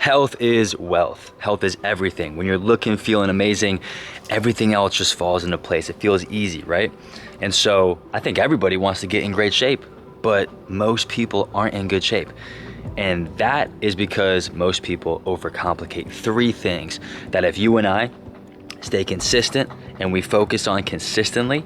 Health is wealth. Health is everything. When you're looking, feeling amazing, everything else just falls into place. It feels easy, right? And so I think everybody wants to get in great shape, but most people aren't in good shape. And that is because most people overcomplicate 3 things that if you and I stay consistent and we focus on consistently,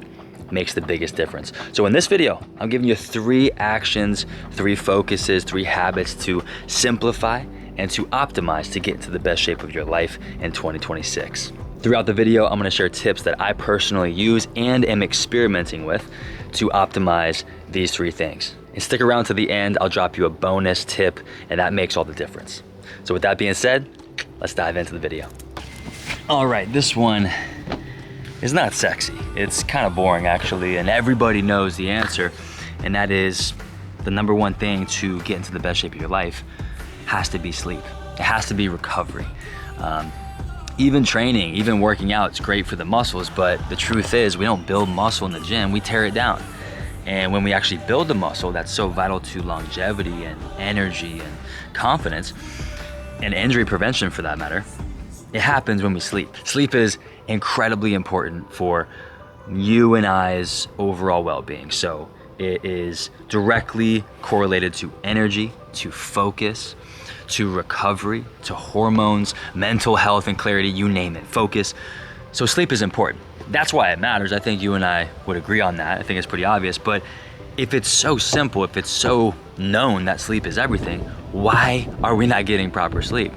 makes the biggest difference. So in this video, I'm giving you 3 actions, 3 focuses, 3 habits to simplify and to optimize to get into the best shape of your life in 2026. Throughout the video, I'm gonna share tips that I personally use and am experimenting with to optimize these 3 things. And stick around to the end, I'll drop you a bonus tip, and that makes all the difference. So with that being said, let's dive into the video. All right, this one is not sexy. It's kind of boring actually, and everybody knows the answer, and that is the number 1 thing to get into the best shape of your life has to be sleep. It has to be recovery. Even training, even working out, it's great for the muscles, but the truth is we don't build muscle in the gym, we tear it down. And when we actually build the muscle that's so vital to longevity and energy and confidence and injury prevention for that matter, it happens when we sleep. Sleep is incredibly important for you and I's overall well-being. So it is directly correlated to energy, to focus, to recovery, to hormones, mental health and clarity, you name it, focus. So sleep is important. That's why it matters. I think you and I would agree on that. I think it's pretty obvious. But if it's so simple, if it's so known that sleep is everything, why are we not getting proper sleep?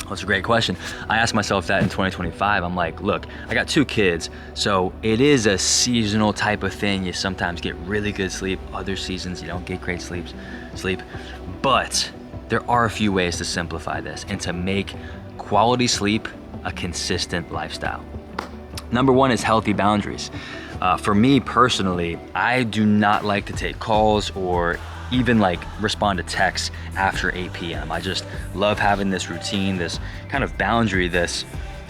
That's a great question. I asked myself that in 2025. I'm like, look, I got 2 kids, so it is a seasonal type of thing. You sometimes get really good sleep. Other seasons, you don't get great sleep. But there are a few ways to simplify this and to make quality sleep a consistent lifestyle. Number 1 is healthy boundaries. For me personally, I do not like to take calls or even like respond to texts after 8 p.m. I just love having this routine, this kind of boundary, this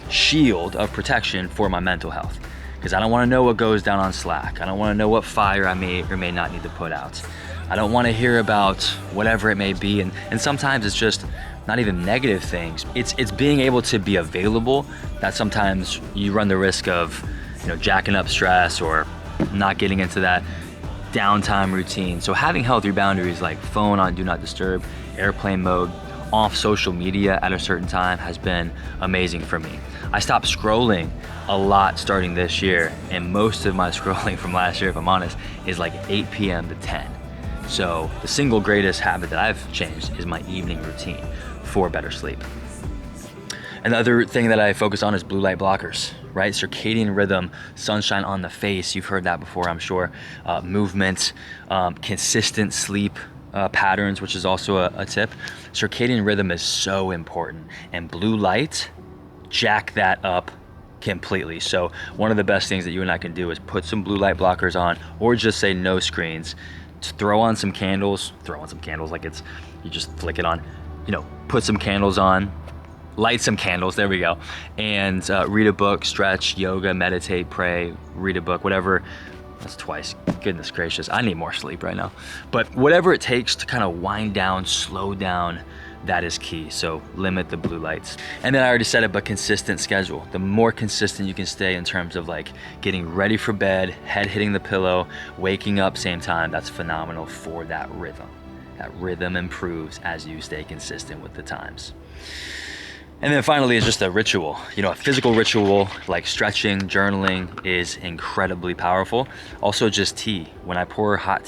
shield of protection for my mental health. Because I don't want to know what goes down on Slack. I don't want to know what fire I may or may not need to put out. I don't want to hear about whatever it may be. And sometimes it's just not even negative things. It's being able to be available that sometimes you run the risk of, jacking up stress or not getting into that downtime routine. So having healthy boundaries like phone on do not disturb, airplane mode, off social media at a certain time has been amazing for me. I stopped scrolling a lot starting this year, and most of my scrolling from last year, if I'm honest, is like 8 p.m. to 10. So the single greatest habit that I've changed is my evening routine for better sleep. Another thing that I focus on is blue light blockers, right? Circadian rhythm, sunshine on the face, you've heard that before, I'm sure. Movement, consistent sleep patterns, which is also a tip. Circadian rhythm is so important, and blue light jack that up completely. So one of the best things that you and I can do is put some blue light blockers on, or just say no screens. Throw on some candles like you just flick it on, put some candles on, light some candles, there we go, and read a book, stretch, yoga, meditate, pray, read a book, whatever. That's twice, goodness gracious, I need more sleep right now. But whatever it takes to kind of wind down, slow down, that is key. So limit the blue lights. And then I already said it, but consistent schedule. The more consistent you can stay in terms of like getting ready for bed, head hitting the pillow, waking up same time, that's phenomenal for that rhythm. That rhythm improves as you stay consistent with the times. And then finally is just a ritual. A physical ritual like stretching, journaling is incredibly powerful. Also just tea. When I pour hot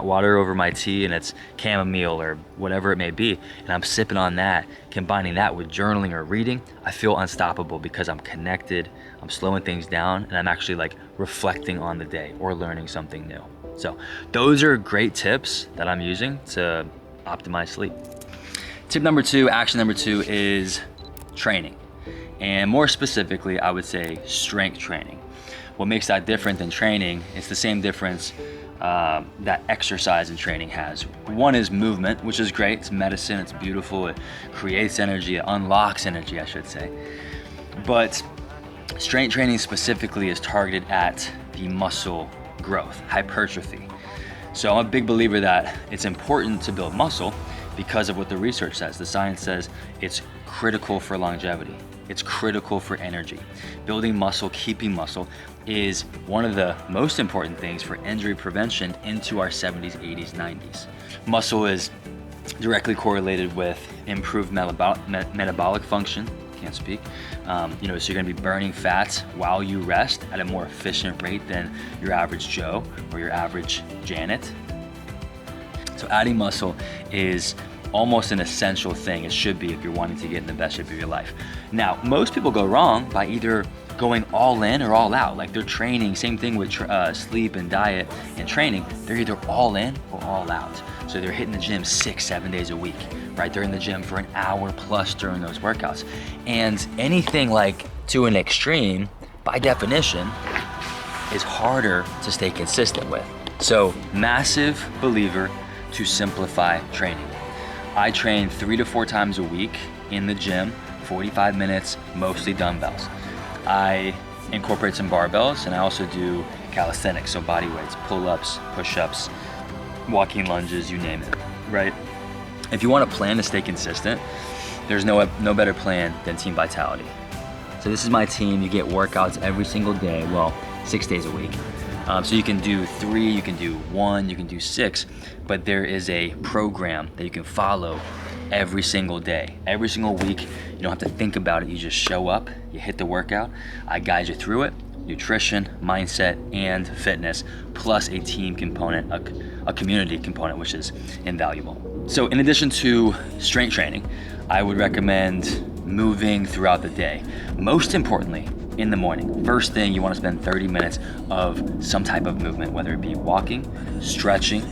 water over my tea and it's chamomile or whatever it may be, and I'm sipping on that, combining that with journaling or reading, I feel unstoppable because I'm connected, I'm slowing things down, and I'm actually like reflecting on the day or learning something new. So those are great tips that I'm using to optimize sleep. Tip number 2, action number 2 is training. And more specifically, I would say strength training. What makes that different than training, it's the same difference that exercise and training has. One is movement, which is great. It's medicine, it's beautiful, it creates energy, it unlocks energy, I should say. But strength training specifically is targeted at the muscle growth, hypertrophy. So I'm a big believer that it's important to build muscle because of what the research says. The science says it's critical for longevity. It's critical for energy. Building muscle, keeping muscle is one of the most important things for injury prevention into our 70s, 80s, 90s. Muscle is directly correlated with improved metabolic function. Can't speak. So you're gonna be burning fats while you rest at a more efficient rate than your average Joe or your average Janet. So adding muscle is almost an essential thing. It should be if you're wanting to get in the best shape of your life. Now, most people go wrong by either going all in or all out. Like they're training, same thing with sleep and diet and training. They're either all in or all out. So they're hitting the gym 6-7 days a week, right? They're in the gym for an hour plus during those workouts. And anything like to an extreme, by definition, is harder to stay consistent with. So massive believer to simplify training. I train 3 to 4 times a week in the gym, 45 minutes, mostly dumbbells. I incorporate some barbells, and I also do calisthenics, so body weights, pull-ups, push-ups, walking lunges, you name it, right? If you want a plan to stay consistent, there's no better plan than Team Vitality. So this is my team. You get workouts every single day, well, 6 days a week. So you can do 3, you can do 1, you can do 6, but there is a program that you can follow every single day. Every single week, you don't have to think about it. You just show up, you hit the workout. I guide you through it. Nutrition, mindset, and fitness, plus a team component, a community component, which is invaluable. So in addition to strength training, I would recommend moving throughout the day. Most importantly, in the morning. First thing, you want to spend 30 minutes of some type of movement, whether it be walking, stretching,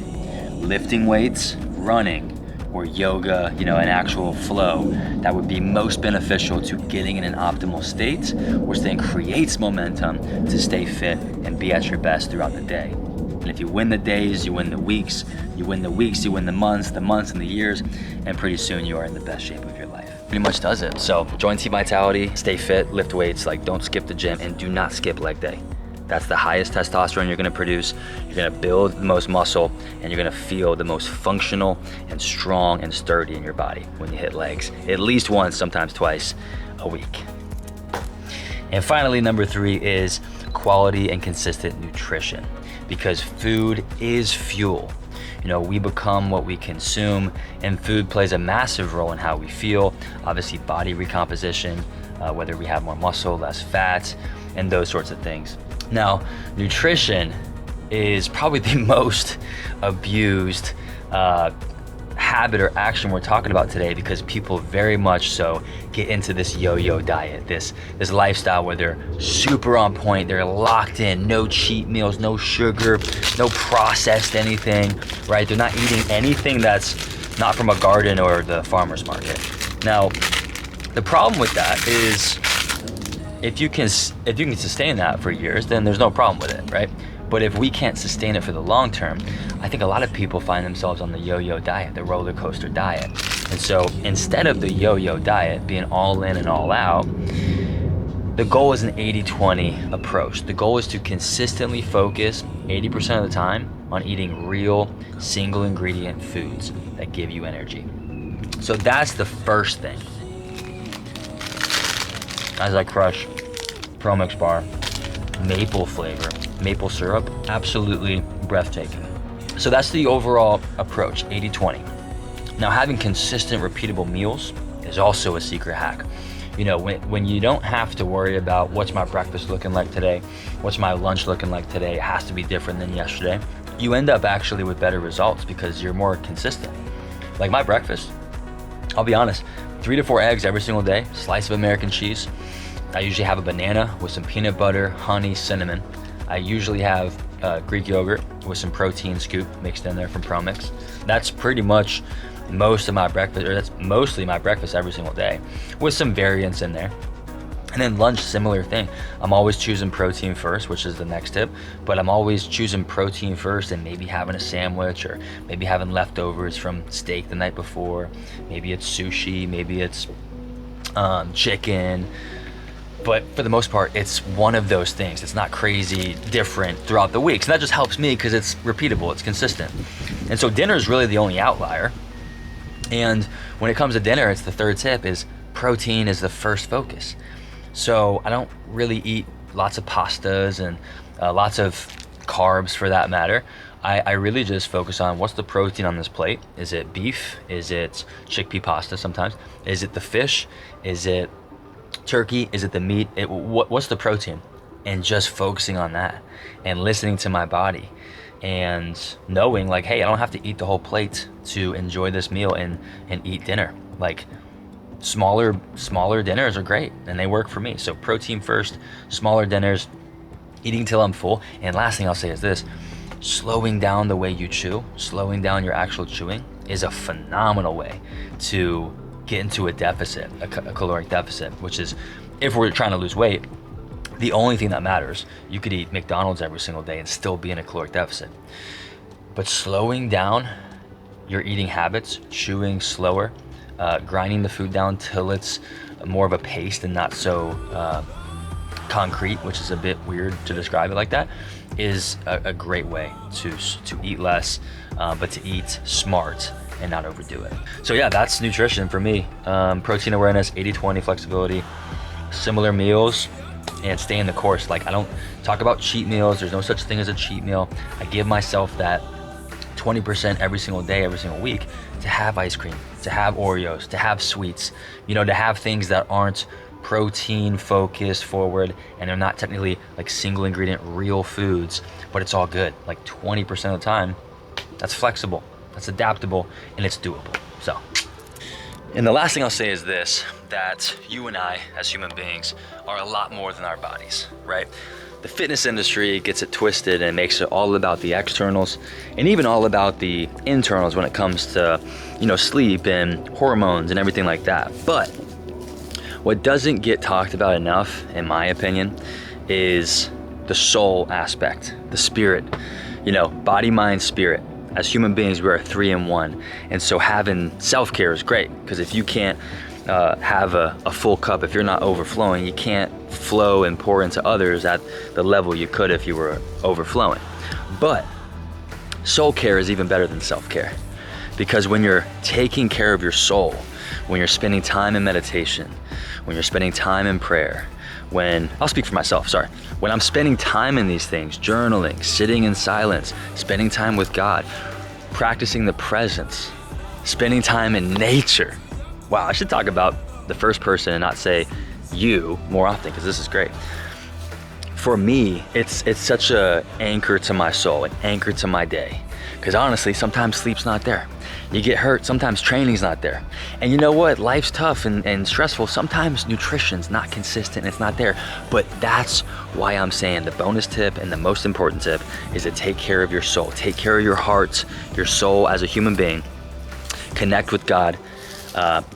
lifting weights, running, or yoga, an actual flow that would be most beneficial to getting in an optimal state, which then creates momentum to stay fit and be at your best throughout the day. And if you win the days, you win the weeks, you win the months and the years, and pretty soon you are in the best shape of your life. Pretty much does it. So join Team Vitality, stay fit, lift weights, don't skip the gym, and do not skip leg day. That's the highest testosterone you're gonna produce. You're gonna build the most muscle, and you're gonna feel the most functional and strong and sturdy in your body when you hit legs, at least once, sometimes twice a week. And finally, number 3 is quality and consistent nutrition, because food is fuel. We become what we consume, and food plays a massive role in how we feel. Obviously, body recomposition, whether we have more muscle, less fat, and those sorts of things. Now, nutrition is probably the most abused habit or action we're talking about today, because people very much so get into this yo-yo diet, this lifestyle where they're super on point, they're locked in, no cheat meals, no sugar, no processed anything, right? They're not eating anything that's not from a garden or the farmer's market. Now, the problem with that is if you can sustain that for years, then there's no problem with it, right? But if we can't sustain it for the long term, I think a lot of people find themselves on the yo-yo diet, the roller coaster diet. And so instead of the yo-yo diet being all in and all out, the goal is an 80-20 approach. The goal is to consistently focus 80% of the time on eating real single ingredient foods that give you energy. So that's the first thing. As I crush Pro Mix bar, maple flavor, maple syrup, absolutely breathtaking. So that's the overall approach, 80-20. Now, having consistent, repeatable meals is also a secret hack. When you don't have to worry about what's my breakfast looking like today, what's my lunch looking like today, it has to be different than yesterday, you end up actually with better results because you're more consistent. Like my breakfast, I'll be honest, 3 to 4 eggs every single day, slice of American cheese. I usually have a banana with some peanut butter, honey, cinnamon. I usually have Greek yogurt with some protein scoop mixed in there from Pro Mix. That's pretty much most of my breakfast, or that's mostly my breakfast every single day, with some variants in there. And then lunch, similar thing. I'm always choosing protein first, which is the next tip, but I'm always choosing protein first and maybe having a sandwich or maybe having leftovers from steak the night before. Maybe it's sushi, maybe it's chicken. But for the most part, it's one of those things. It's not crazy different throughout the week. So that just helps me because it's repeatable, it's consistent. And so dinner is really the only outlier. And when it comes to dinner, it's the third tip, is protein is the first focus. So I don't really eat lots of pastas and lots of carbs for that matter. I really just focus on what's the protein on this plate. Is it beef? Is it chickpea pasta sometimes? Is it the fish? Is it turkey? Is it the meat? What's the protein? And just focusing on that and listening to my body and knowing like, hey, I don't have to eat the whole plate to enjoy this meal and eat dinner. Like smaller dinners are great and they work for me. So protein first, smaller dinners, eating till I'm full. And last thing I'll say is this: slowing down the way you chew, slowing down your actual chewing is a phenomenal way to get into a deficit, a caloric deficit, which is, if we're trying to lose weight, the only thing that matters. You could eat McDonald's every single day and still be in a caloric deficit. But slowing down your eating habits, chewing slower, grinding the food down till it's more of a paste and not so concrete, which is a bit weird to describe it like that, is a great way to eat less, but to eat smart and not overdo it. So yeah, that's nutrition for me. Protein awareness, 80-20 flexibility, similar meals, and stay in the course. Like, I don't talk about cheat meals. There's no such thing as a cheat meal. I give myself that 20% every single day, every single week, to have ice cream, to have Oreos, to have sweets, to have things that aren't protein focused forward, and they're not technically like single ingredient real foods, but it's all good. Like 20% of the time, that's flexible, that's adaptable, and it's doable. So, and the last thing I'll say is this, that you and I as human beings are a lot more than our bodies, right? The fitness industry gets it twisted and makes it all about the externals and even all about the internals when it comes to, sleep and hormones and everything like that. But what doesn't get talked about enough, in my opinion, is the soul aspect, the spirit, body, mind, spirit. As human beings, we are 3 in 1. And so having self-care is great, because if you can't have a full cup, if you're not overflowing, you can't flow and pour into others at the level you could if you were overflowing. But soul care is even better than self-care, because when you're taking care of your soul, when you're spending time in meditation, when you're spending time in prayer, I'll speak for myself, when I'm spending time in these things, journaling, sitting in silence, spending time with God, practicing the presence, spending time in nature. Wow, I should talk about the first person and not say you more often, because this is great. For me, it's such an anchor to my soul, an anchor to my day. Because honestly, sometimes sleep's not there. You get hurt, sometimes training's not there. And you know what? Life's tough and stressful. Sometimes nutrition's not consistent, it's not there. But that's why I'm saying the bonus tip and the most important tip is to take care of your soul. Take care of your heart, your soul as a human being. Connect with God.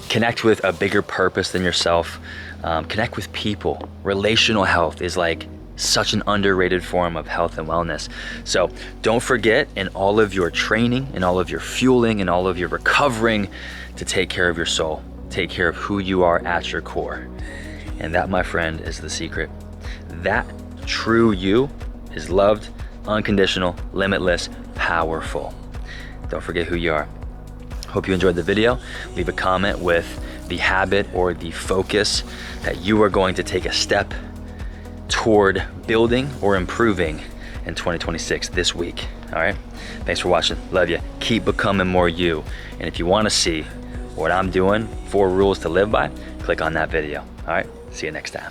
Connect with a bigger purpose than yourself. Connect with people. Relational health is like such an underrated form of health and wellness. So don't forget, in all of your training, in all of your fueling, in all of your recovering, to take care of your soul. Take care of who you are at your core. And that, my friend, is the secret. That true you is loved, unconditional, limitless, powerful. Don't forget who you are. Hope you enjoyed the video. Leave a comment with the habit or the focus that you are going to take a step toward building or improving in 2026 this week. All right. Thanks for watching. Love you. Keep becoming more you. And if you want to see what I'm doing, 4 rules to live by, click on that video. All right. See you next time.